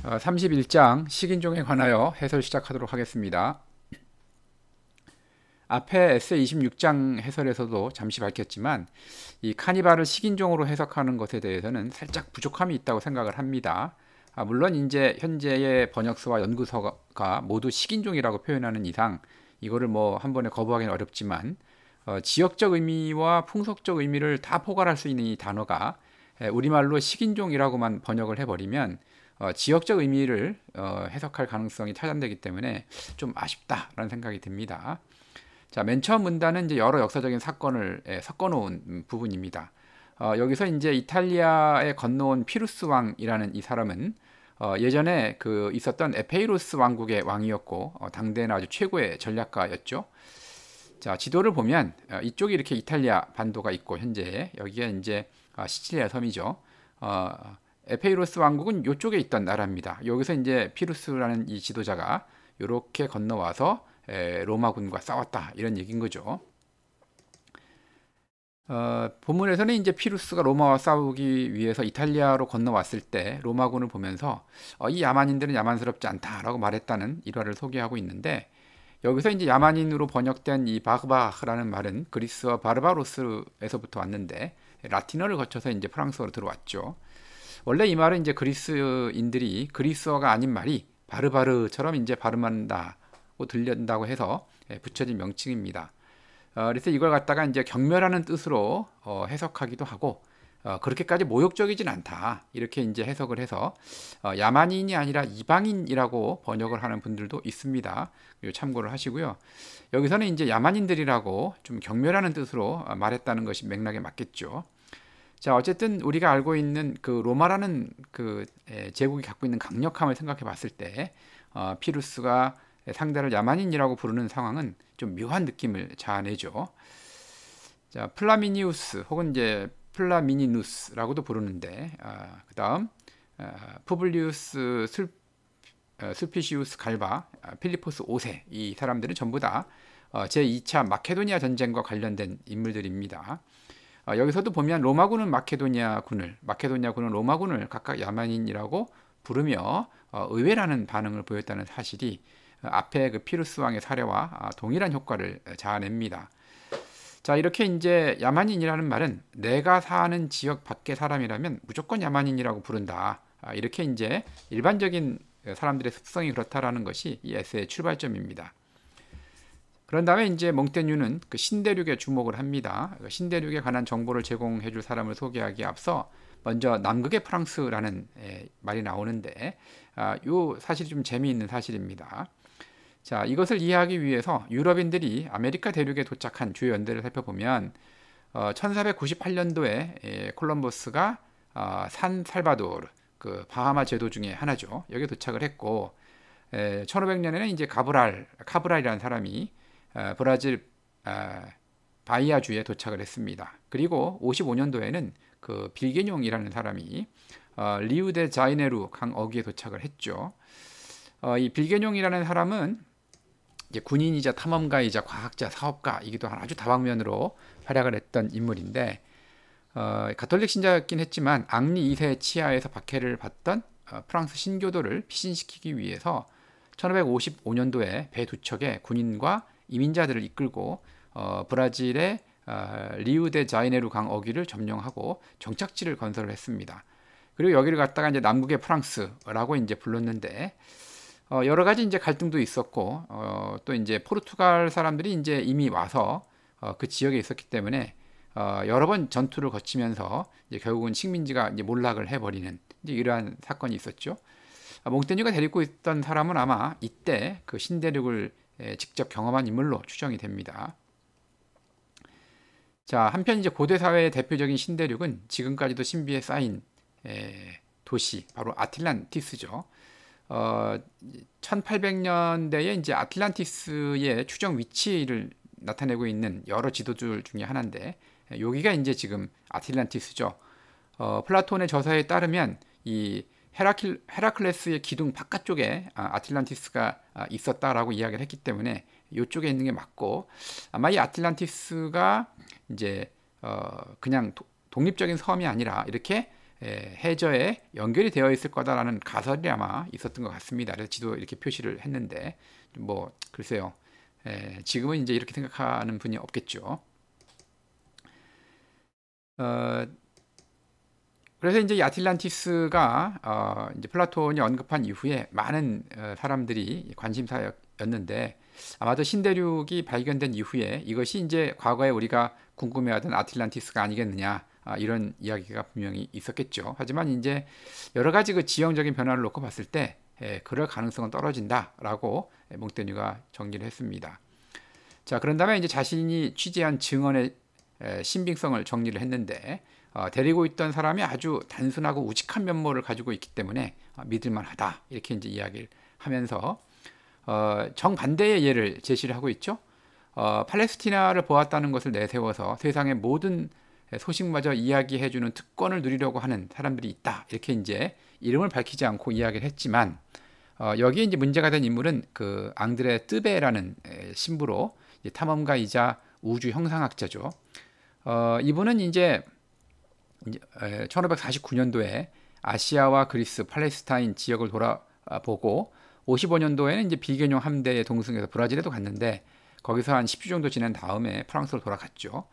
31장 식인종에 관하여 해설 시작하도록 하겠습니다. 앞에 에세이 26장 해설에서도 잠시 밝혔지만 이 카니발을 식인종으로 해석하는 것에 대해서는 살짝 부족함이 있다고 생각을 합니다. 물론 이제 현재의 번역서와 연구서가 모두 식인종이라고 표현하는 이상 이거를 뭐 한 번에 거부하기는 어렵지만 지역적 의미와 풍속적 의미를 다 포괄할 수 있는 이 단어가 우리말로 식인종이라고만 번역을 해버리면 지역적 의미를 해석할 가능성이 차단되기 때문에 좀 아쉽다라는 생각이 듭니다. 자, 맨 처음 문단은 이제 여러 역사적인 사건을 섞어놓은 부분입니다. 여기서 이제 이탈리아에 건너온 피루스 왕이라는 이 사람은 예전에 그 있었던 에페이루스 왕국의 왕이었고 당대는 아주 최고의 전략가였죠. 자, 지도를 보면 이쪽이 이렇게 이탈리아 반도가 있고 현재 여기가 이제 시칠리아 섬이죠. 에페이루스 왕국은 이쪽에 있던 나라입니다. 여기서 이제 피루스라는 이 지도자가 이렇게 건너와서 로마군과 싸웠다 이런 얘기인 거죠. 본문에서는 이제 피루스가 로마와 싸우기 위해서 이탈리아로 건너왔을 때 로마군을 보면서 이 야만인들은 야만스럽지 않다라고 말했다는 일화를 소개하고 있는데 여기서 이제 야만인으로 번역된 이 바르바라는 말은 그리스어 바르바로스에서부터 왔는데 라틴어를 거쳐서 이제 프랑스어로 들어왔죠. 원래 이 말은 이제 그리스인들이 그리스어가 아닌 말이 바르바르처럼 이제 발음한다고 들린다고 해서 붙여진 명칭입니다. 그래서 이걸 갖다가 이제 경멸하는 뜻으로 해석하기도 하고 그렇게까지 모욕적이진 않다 이렇게 이제 해석을 해서 야만인이 아니라 이방인이라고 번역을 하는 분들도 있습니다. 참고를 하시고요. 여기서는 이제 야만인들이라고 좀 경멸하는 뜻으로 말했다는 것이 맥락에 맞겠죠. 자, 어쨌든 우리가 알고 있는 그 로마라는 그 제국이 갖고 있는 강력함을 생각해 봤을 때 피루스가 상대를 야만인이라고 부르는 상황은 좀 묘한 느낌을 자아내죠. 자, 플라미니우스 혹은 이제 플라미니누스라고도 부르는데 그다음 푸블리우스 술피시우스 갈바, 필리포스 5세 이 사람들은 전부 다 제2차 마케도니아 전쟁과 관련된 인물들입니다. 여기서도 보면 로마군은 마케도니아군을 로마군을 각각 야만인이라고 부르며 의외라는 반응을 보였다는 사실이 앞에 그 피루스 왕의 사례와 동일한 효과를 자아냅니다. 자, 이렇게 이제 야만인이라는 말은 내가 사는 지역 밖의 사람이라면 무조건 야만인이라고 부른다. 이렇게 이제 일반적인 사람들의 습성이 그렇다라는 것이 이 에세이의 출발점입니다. 그런 다음에 이제 몽테뉴는 그 신대륙에 주목을 합니다. 신대륙에 관한 정보를 제공해 줄 사람을 소개하기에 앞서 먼저 남극의 프랑스라는 말이 나오는데 이 사실이 좀 재미있는 사실입니다. 자, 이것을 이해하기 위해서 유럽인들이 아메리카 대륙에 도착한 주요 연대를 살펴보면 1498년도에 콜럼버스가 산 살바도르 그 바하마 제도 중에 하나죠. 여기에 도착을 했고 1500년에는 이제 카브랄이라는 사람이 브라질 바이아주에 도착을 했습니다. 그리고 55년도에는 그 빌게뇽이라는 사람이 리우데 자이네루 강 어귀에 도착을 했죠. 이 빌게뇽이라는 사람은 이제 군인이자 탐험가이자 과학자, 사업가이기도 한 아주 다방면으로 활약을 했던 인물인데 가톨릭 신자였긴 했지만 앙리 2세 치하에서 박해를 받던 프랑스 신교도를 피신시키기 위해서 1555년도에 배 두 척의 군인과 이민자들을 이끌고 브라질의 리우데 자이네루 강 어귀를 점령하고 정착지를 건설을 했습니다. 그리고 여기를 갖다가 이제 남극의 프랑스라고 이제 불렀는데 여러 가지 이제 갈등도 있었고 또 이제 포르투갈 사람들이 이제 이미 와서 그 지역에 있었기 때문에 여러 번 전투를 거치면서 이제 결국은 식민지가 이제 몰락을 해버리는 이제 이러한 사건이 있었죠. 몽테뉴가 데리고 있던 사람은 아마 이때 그 신대륙을 직접 경험한 인물로 추정이 됩니다. 자, 한편 이제 고대 사회의 대표적인 신대륙은 지금까지도 신비에 쌓인 도시 바로 아틀란티스죠. 1800년대에 이제 아틀란티스의 추정 위치를 나타내고 있는 여러 지도들 중에 하나인데 여기가 이제 지금 아틀란티스죠. 플라톤의 저서에 따르면 이 헤라클레스의 기둥 바깥쪽에 아틀란티스가 있었다라고 이야기를 했기 때문에 이쪽에 있는 게 맞고 아마 이 아틀란티스가 이제 그냥 독립적인 섬이 아니라 이렇게 해저에 연결이 되어 있을 거다라는 가설이 아마 있었던 것 같습니다. 그래서 지도에 이렇게 표시를 했는데 뭐 글쎄요. 지금은 이제 이렇게 생각하는 분이 없겠죠. 그래서 이제 이 아틀란티스가 이제 플라톤이 언급한 이후에 많은 사람들이 관심사였는데 아마도 신대륙이 발견된 이후에 이것이 이제 과거에 우리가 궁금해하던 아틀란티스가 아니겠느냐 이런 이야기가 분명히 있었겠죠. 하지만 이제 여러 가지 그 지형적인 변화를 놓고 봤을 때 그럴 가능성은 떨어진다라고 몽테뉴가 정리를 했습니다. 자, 그런 다음에 이제 자신이 취재한 증언의 신빙성을 정리를 했는데 데리고 있던 사람이 아주 단순하고 우직한 면모를 가지고 있기 때문에 믿을만하다 이렇게 이제 이야기를 하면서 정반대의 예를 제시를 하고 있죠. 팔레스티나를 보았다는 것을 내세워서 세상의 모든 소식마저 이야기해주는 특권을 누리려고 하는 사람들이 있다 이렇게 이제 이름을 밝히지 않고 이야기를 했지만 여기에 이제 문제가 된 인물은 그 앙드레 뜨베라는 신부로 탐험가이자 우주 형상학자죠. 이분은 이제 1549년도에 아시아와 그리스, 팔레스타인 지역을 돌아보고 55년도에는 이제 비견용 함대에 동승해서 브라질에도 갔는데 거기서 한 10주 정도 지낸 다음에 프랑스로 돌아갔죠.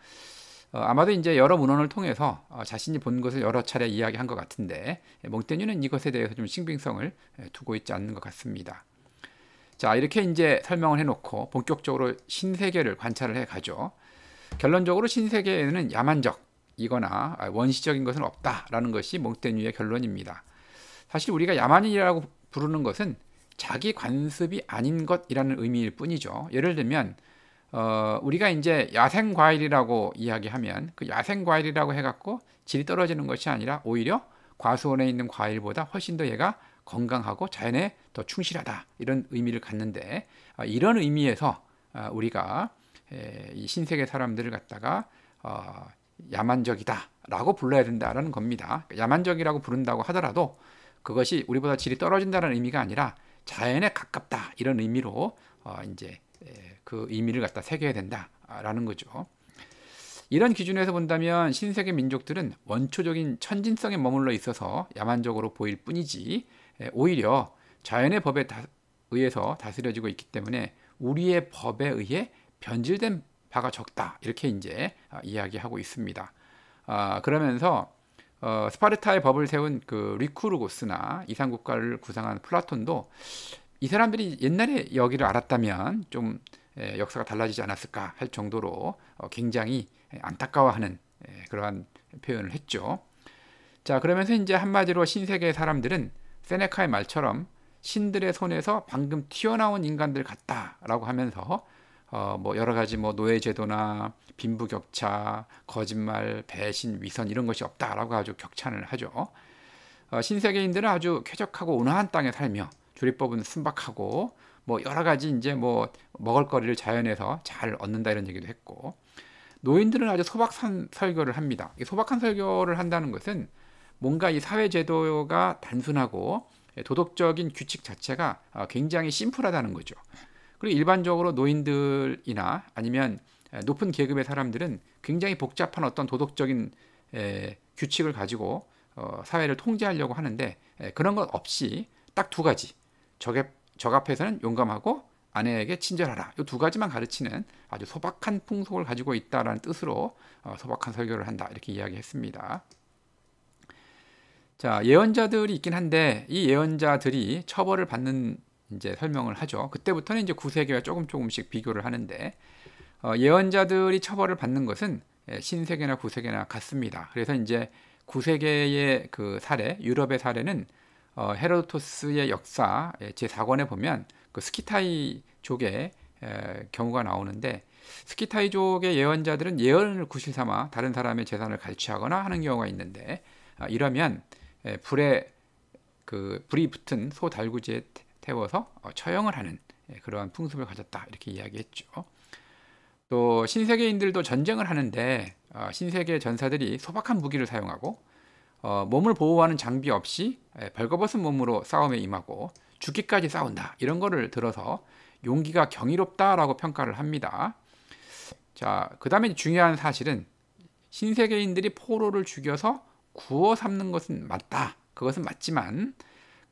아마도 이제 여러 문헌을 통해서 자신이 본 것을 여러 차례 이야기한 것 같은데 몽테뉴는 이것에 대해서 좀 신빙성을 두고 있지 않는 것 같습니다. 자, 이렇게 이제 설명을 해놓고 본격적으로 신세계를 관찰을 해가죠. 결론적으로 신세계에는 야만적이거나 원시적인 것은 없다라는 것이 몽테뉴의 결론입니다. 사실 우리가 야만인이라고 부르는 것은 자기 관습이 아닌 것이라는 의미일 뿐이죠. 예를 들면 우리가 이제 야생 과일이라고 이야기하면 그 야생 과일이라고 해갖고 질이 떨어지는 것이 아니라 오히려 과수원에 있는 과일보다 훨씬 더 얘가 건강하고 자연에 더 충실하다 이런 의미를 갖는데 이런 의미에서 우리가 이 신세계 사람들을 갖다가 야만적이다라고 불러야 된다라는 겁니다. 야만적이라고 부른다고 하더라도 그것이 우리보다 질이 떨어진다는 의미가 아니라 자연에 가깝다 이런 의미로 이제 그 의미를 갖다 새겨야 된다라는 거죠. 이런 기준에서 본다면 신세계 민족들은 원초적인 천진성에 머물러 있어서 야만적으로 보일 뿐이지 오히려 자연의 법에 의해서 다스려지고 있기 때문에 우리의 법에 의해 변질된 바가 적다 이렇게 이제 이야기하고 있습니다. 그러면서 스파르타의 법을 세운 그 리쿠르고스나 이산국가를 구상한 플라톤도 이 사람들이 옛날에 여기를 알았다면 좀 역사가 달라지지 않았을까 할 정도로 굉장히 안타까워하는 그러한 표현을 했죠. 자, 그러면서 이제 한마디로 신세계의 사람들은 세네카의 말처럼 신들의 손에서 방금 튀어나온 인간들 같다라고 하면서 뭐 여러 가지 뭐 노예제도나 빈부격차, 거짓말, 배신, 위선 이런 것이 없다라고 아주 격찬을 하죠. 신세계인들은 아주 쾌적하고 온화한 땅에 살며 조리법은 순박하고 뭐 여러 가지 이제 뭐 먹을거리를 자연에서 잘 얻는다 이런 얘기도 했고 노인들은 아주 소박한 설교를 합니다. 이 소박한 설교를 한다는 것은 뭔가 이 사회제도가 단순하고 도덕적인 규칙 자체가 굉장히 심플하다는 거죠. 그리고 일반적으로 노인들이나 아니면 높은 계급의 사람들은 굉장히 복잡한 어떤 도덕적인 규칙을 가지고 사회를 통제하려고 하는데 그런 것 없이 딱 두 가지 적 앞에서는 용감하고 아내에게 친절하라 이 두 가지만 가르치는 아주 소박한 풍속을 가지고 있다라는 뜻으로 소박한 설교를 한다 이렇게 이야기했습니다. 자, 예언자들이 있긴 한데 이 예언자들이 처벌을 받는 이제 설명을 하죠. 그때부터는 이제 구세계와 조금씩 비교를 하는데 예언자들이 처벌을 받는 것은 신세계나 구세계나 같습니다. 그래서 이제 구세계의 그 사례, 유럽의 사례는 헤로도토스의 역사 제4권에 보면 그 스키타이족의 경우가 나오는데 스키타이족의 예언자들은 예언을 구실 삼아 다른 사람의 재산을 갈취하거나 하는 경우가 있는데 이러면 불이 붙은 소 달구지에 태워서 처형을 하는 그러한 풍습을 가졌다 이렇게 이야기했죠. 또 신세계인들도 전쟁을 하는데 신세계 전사들이 소박한 무기를 사용하고 몸을 보호하는 장비 없이 벌거벗은 몸으로 싸움에 임하고 죽기까지 싸운다 이런 거를 들어서 용기가 경이롭다라고 평가를 합니다. 자, 그 다음에 중요한 사실은 신세계인들이 포로를 죽여서 구워 삼는 것은 맞다. 그것은 맞지만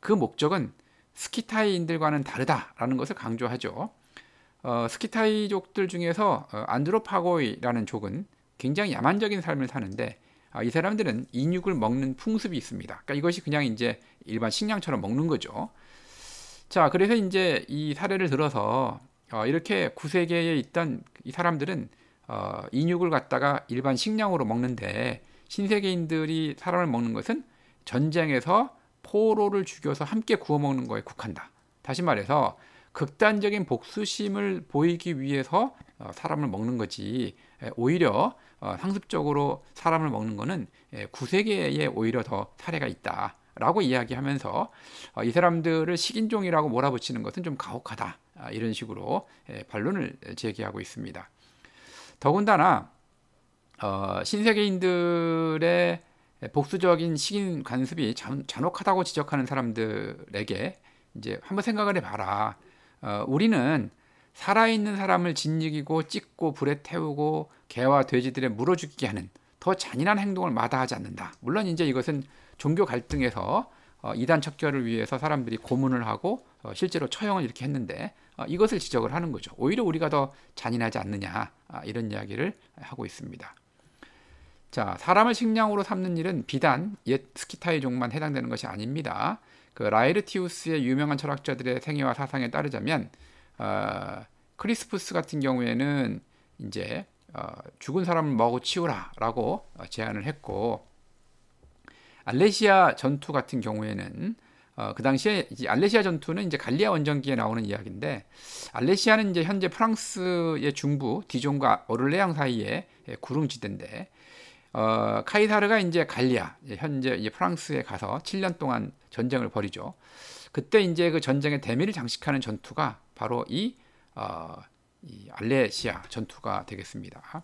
그 목적은 스키타이인들과는 다르다라는 것을 강조하죠. 스키타이족들 중에서 안드로파고이라는 족은 굉장히 야만적인 삶을 사는데 이 사람들은 인육을 먹는 풍습이 있습니다. 그러니까 이것이 그냥 이제 일반 식량처럼 먹는 거죠. 자, 그래서 이제 이 사례를 들어서 이렇게 구세계에 있던 이 사람들은 인육을 갖다가 일반 식량으로 먹는데 신세계인들이 사람을 먹는 것은 전쟁에서 포로를 죽여서 함께 구워 먹는 거에 국한다. 다시 말해서 극단적인 복수심을 보이기 위해서 사람을 먹는 거지 오히려 상습적으로 사람을 먹는 거는 구세계에 오히려 더 사례가 있다라고 이야기하면서 이 사람들을 식인종이라고 몰아붙이는 것은 좀 가혹하다. 이런 식으로 반론을 제기하고 있습니다. 더군다나 신세계인들의 복수적인 식인 관습이 잔혹하다고 지적하는 사람들에게 이제 한번 생각을 해봐라. 우리는 살아있는 사람을 짓이기고 찢고 불에 태우고 개와 돼지들에 물어 죽이게 하는 더 잔인한 행동을 마다하지 않는다. 물론 이제 이것은 종교 갈등에서 이단 척결을 위해서 사람들이 고문을 하고 실제로 처형을 이렇게 했는데 이것을 지적을 하는 거죠. 오히려 우리가 더 잔인하지 않느냐 이런 이야기를 하고 있습니다. 자, 사람을 식량으로 삼는 일은 비단 옛 스키타이족만 해당되는 것이 아닙니다. 그 라에르티우스의 유명한 철학자들의 생애와 사상에 따르자면 크리스푸스 같은 경우에는 이제 죽은 사람을 먹어 치우라라고 제안을 했고 알레시아 전투 같은 경우에는 그 당시에 이제 알레시아 전투는 이제 갈리아 원정기에 나오는 이야기인데 알레시아는 이제 현재 프랑스의 중부 디종과 오를레앙 사이에 구릉지대인데 카이사르가 이제 갈리아 현재 이제 프랑스에 가서 7년 동안 전쟁을 벌이죠. 그때 이제 그 전쟁의 대미를 장식하는 전투가 바로 이 알레시아 전투가 되겠습니다.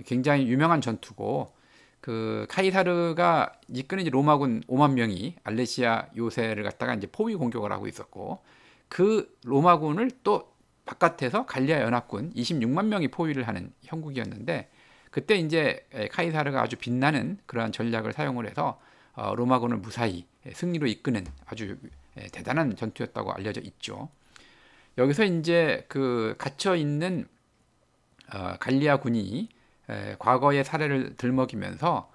굉장히 유명한 전투고 그 카이사르가 이끄는 이제 로마군 5만 명이 알레시아 요새를 갖다가 이제 포위 공격을 하고 있었고 그 로마군을 또 바깥에서 갈리아 연합군 26만 명이 포위를 하는 형국이었는데 그때 이제 카이사르가 아주 빛나는 그러한 전략을 사용을 해서 로마군을 무사히 승리로 이끄는 아주 대단한 전투였다고 알려져 있죠. 여기서 이제 그 갇혀 있는 갈리아 군이 과거의 사례를 들먹이면서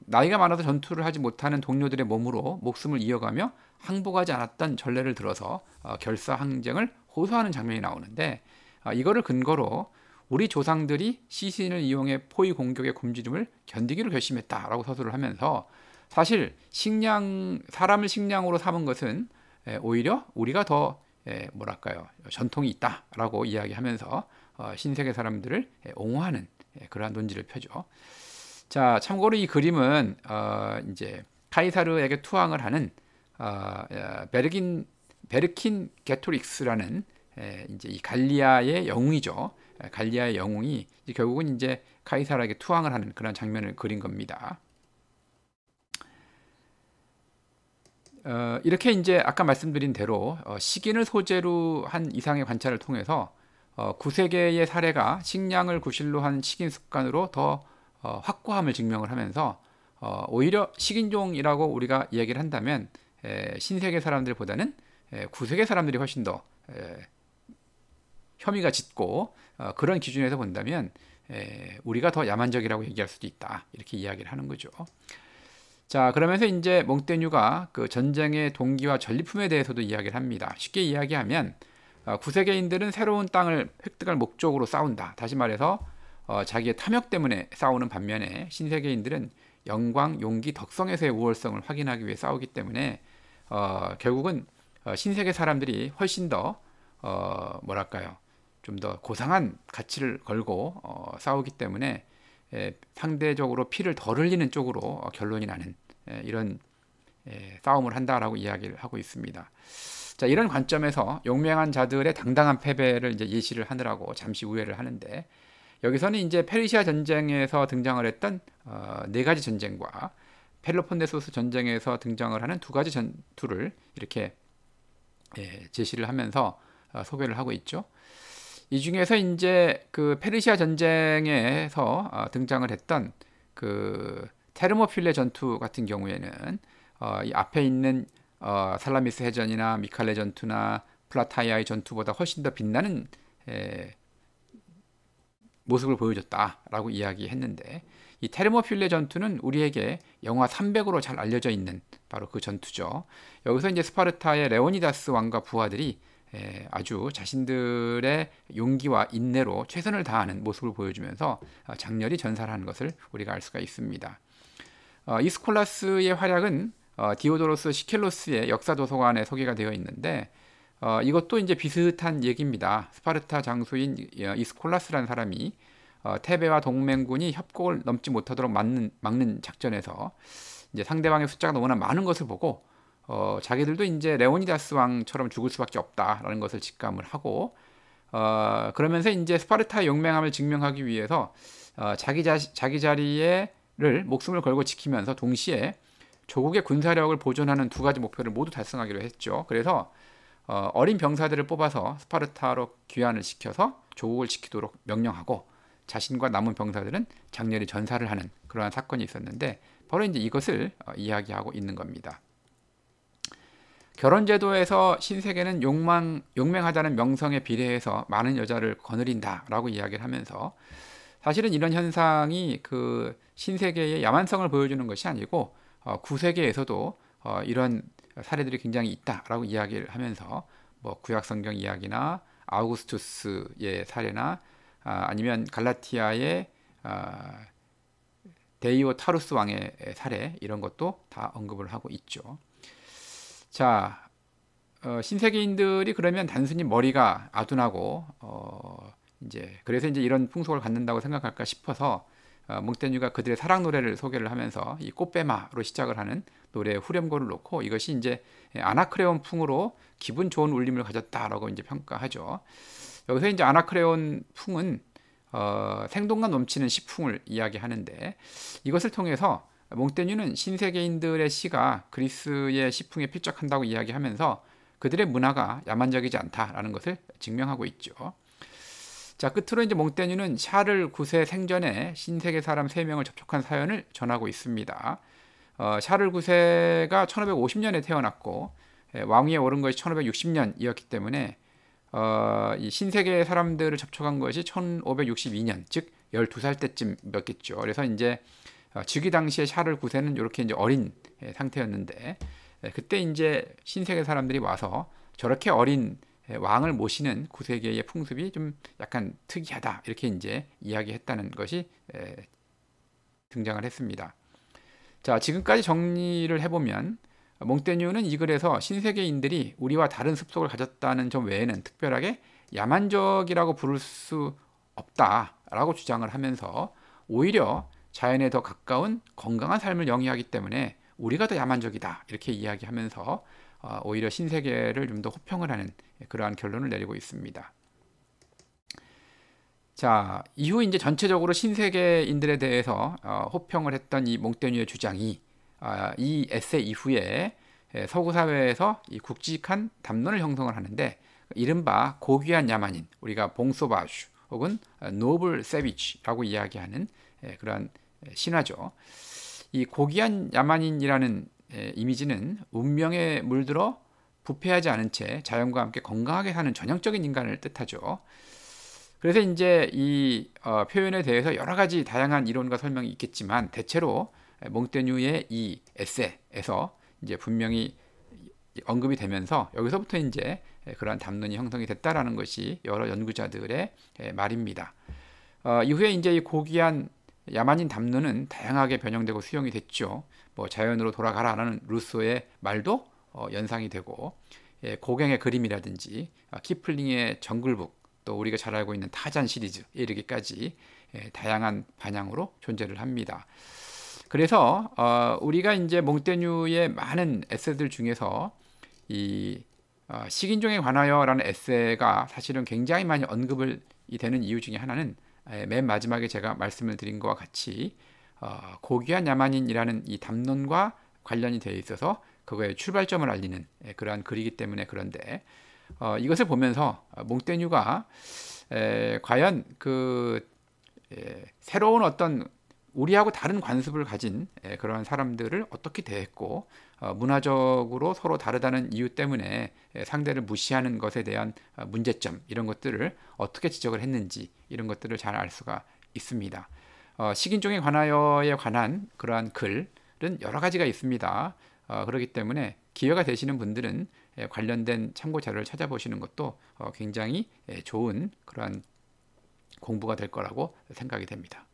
나이가 많아서 전투를 하지 못하는 동료들의 몸으로 목숨을 이어가며 항복하지 않았던 전례를 들어서 결사항쟁을 호소하는 장면이 나오는데 이거를 근거로 우리 조상들이 시신을 이용해 포위 공격의 굶주림을 견디기로 결심했다라고 서술을 하면서 사실 사람을 식량으로 삼은 것은 오히려 우리가 더 뭐랄까요 전통이 있다라고 이야기하면서 신세계 사람들을 옹호하는 그러한 논지를 펴죠. 자, 참고로 이 그림은 이제 카이사르에게 투항을 하는 베르킨 게토릭스라는 이제 이 갈리아의 영웅이죠. 갈리아의 영웅이 결국은 이제 카이사르에게 투항을 하는 그런 장면을 그린 겁니다. 이렇게 이제 아까 말씀드린 대로 식인을 소재로 한 이상의 관찰을 통해서 구세계의 사례가 식량을 구실로 한 식인 습관으로 더 확고함을 증명을 하면서 오히려 식인종이라고 우리가 이야기를 한다면 신세계 사람들보다는 구세계 사람들이 훨씬 더 혐의가 짙고 그런 기준에서 본다면 우리가 더 야만적이라고 얘기할 수도 있다 이렇게 이야기를 하는 거죠. 자, 그러면서 이제 몽테뉴가 그 전쟁의 동기와 전리품에 대해서도 이야기를 합니다. 쉽게 이야기하면 구세계인들은 새로운 땅을 획득할 목적으로 싸운다. 다시 말해서 자기의 탐욕 때문에 싸우는 반면에 신세계인들은 영광, 용기, 덕성에서의 우월성을 확인하기 위해 싸우기 때문에 결국은 신세계 사람들이 훨씬 더 뭐랄까요? 좀 더 고상한 가치를 걸고 싸우기 때문에 상대적으로 피를 덜 흘리는 쪽으로 결론이 나는 이런 싸움을 한다라고 이야기를 하고 있습니다. 자, 이런 관점에서 용맹한 자들의 당당한 패배를 이제 예시를 하느라고 잠시 우회를 하는데 여기서는 이제 페르시아 전쟁에서 등장을 했던 네 가지 전쟁과 펠로폰네소스 전쟁에서 등장을 하는 두 가지 전투를 이렇게 제시를 하면서 소개를 하고 있죠. 이 중에서 이제 그 페르시아 전쟁에서 등장을 했던 그 테르모필레 전투 같은 경우에는 이 앞에 있는 살라미스 해전이나 미칼레 전투나 플라타이아의 전투보다 훨씬 더 빛나는 모습을 보여줬다라고 이야기했는데, 이 테르모필레 전투는 우리에게 영화 300으로 잘 알려져 있는 바로 그 전투죠. 여기서 이제 스파르타의 레오니다스 왕과 부하들이 아주 자신들의 용기와 인내로 최선을 다하는 모습을 보여주면서 장렬히 전사를 하는 것을 우리가 알 수가 있습니다. 이스콜라스의 활약은 디오도로스 시켈로스의 역사 도서관에 소개가 되어 있는데, 이것도 이제 비슷한 얘기입니다. 스파르타 장수인 이스콜라스라는 사람이 테베와 동맹군이 협곡을 넘지 못하도록 막는 작전에서 이제 상대방의 숫자가 너무나 많은 것을 보고 자기들도 이제 레오니다스 왕처럼 죽을 수밖에 없다라는 것을 직감을 하고, 그러면서 이제 스파르타의 용맹함을 증명하기 위해서 자기 자리를 목숨을 걸고 지키면서 동시에 조국의 군사력을 보존하는 두 가지 목표를 모두 달성하기로 했죠. 그래서 어린 병사들을 뽑아서 스파르타로 귀환을 시켜서 조국을 지키도록 명령하고, 자신과 남은 병사들은 장렬히 전사를 하는 그러한 사건이 있었는데, 바로 이제 이것을 이야기하고 있는 겁니다. 결혼제도에서 신세계는 용맹하다는 명성에 비례해서 많은 여자를 거느린다라고 이야기를 하면서, 사실은 이런 현상이 그 신세계의 야만성을 보여주는 것이 아니고 구세계에서도 이런 사례들이 굉장히 있다라고 이야기를 하면서, 뭐 구약성경 이야기나 아우구스투스의 사례나 아니면 갈라티아의 데이오 타루스 왕의 사례, 이런 것도 다 언급을 하고 있죠. 자, 신세계인들이 그러면 단순히 머리가 아둔하고 그래서 이제 이런 풍속을 갖는다고 생각할까 싶어서 몽테뉴가 그들의 사랑 노래를 소개를 하면서 이 꽃배마로 시작을 하는 노래의 후렴구를 놓고, 이것이 이제 아나크레온 풍으로 기분 좋은 울림을 가졌다라고 이제 평가하죠. 여기서 이제 아나크레온 풍은 생동감 넘치는 시풍을 이야기하는데, 이것을 통해서 몽테뉴는 신세계인들의 시가 그리스의 시풍에 필적한다고 이야기하면서 그들의 문화가 야만적이지 않다라는 것을 증명하고 있죠. 자, 끝으로 이제 몽테뉴는 샤를 9세 생전에 신세계 사람 3명을 접촉한 사연을 전하고 있습니다. 샤를 9세가 1550년에 태어났고 왕위에 오른 것이 1560년이었기 때문에 이 신세계 사람들을 접촉한 것이 1562년, 즉 12살 때쯤이었겠죠. 그래서 이제 즉위 당시에 샤를 9세는 이렇게 이제 어린 상태였는데, 그때 이제 신세계 사람들이 와서 저렇게 어린 왕을 모시는 9세기의 풍습이 좀 약간 특이하다, 이렇게 이제 이야기했다는 것이 등장을 했습니다. 자, 지금까지 정리를 해보면 몽테뉴는 이 글에서 신세계인들이 우리와 다른 습속을 가졌다는 점 외에는 특별하게 야만적이라고 부를 수 없다라고 주장을 하면서, 오히려 자연에 더 가까운 건강한 삶을 영위하기 때문에 우리가 더 야만적이다, 이렇게 이야기하면서 오히려 신세계를 좀 더 호평을 하는 그러한 결론을 내리고 있습니다. 자, 이후 이제 전체적으로 신세계인들에 대해서 호평을 했던 이 몽테뉴의 주장이 이 에세 이후에 서구 사회에서 이 굵직한 담론을 형성을 하는데, 이른바 고귀한 야만인, 우리가 봉소바주 혹은 노블 세비지라고 이야기하는 그러한 신화죠. 이 고귀한 야만인이라는 이미지는 운명에 물들어 부패하지 않은 채 자연과 함께 건강하게 사는 전형적인 인간을 뜻하죠. 그래서 이제 이 표현에 대해서 여러 가지 다양한 이론과 설명이 있겠지만, 대체로 몽테뉴의 이 에세에서 이제 분명히 언급이 되면서 여기서부터 이제 그러한 담론이 형성이 됐다라는 것이 여러 연구자들의 말입니다. 이후에 이제 이 고귀한 야만인 담론은 다양하게 변형되고 수용이 됐죠. 뭐 자연으로 돌아가라라는 루소의 말도 연상이 되고, 고갱의 그림이라든지 키플링의 정글북, 또 우리가 잘 알고 있는 타잔 시리즈에 이르기까지 다양한 반향으로 존재를 합니다. 그래서 우리가 이제 몽테뉴의 많은 에세들 중에서 이 식인종에 관하여라는 에세가 사실은 굉장히 많이 언급이 되는 이유 중에 하나는 맨 마지막에 제가 말씀을 드린 것과 같이 고귀한 야만인이라는 이 담론과 관련이 되어 있어서 그거의 출발점을 알리는 그러한 글이기 때문에 그런데, 이것을 보면서 몽테뉴가 과연 그 새로운 어떤 우리하고 다른 관습을 가진 그러한 사람들을 어떻게 대했고 문화적으로 서로 다르다는 이유 때문에 상대를 무시하는 것에 대한 문제점 이런 것들을 어떻게 지적을 했는지 이런 것들을 잘 알 수가 있습니다. 식인종에 관하여에 관한 그러한 글은 여러 가지가 있습니다. 그렇기 때문에 기회가 되시는 분들은 관련된 참고 자료를 찾아보시는 것도 굉장히 좋은 그러한 공부가 될 거라고 생각이 됩니다.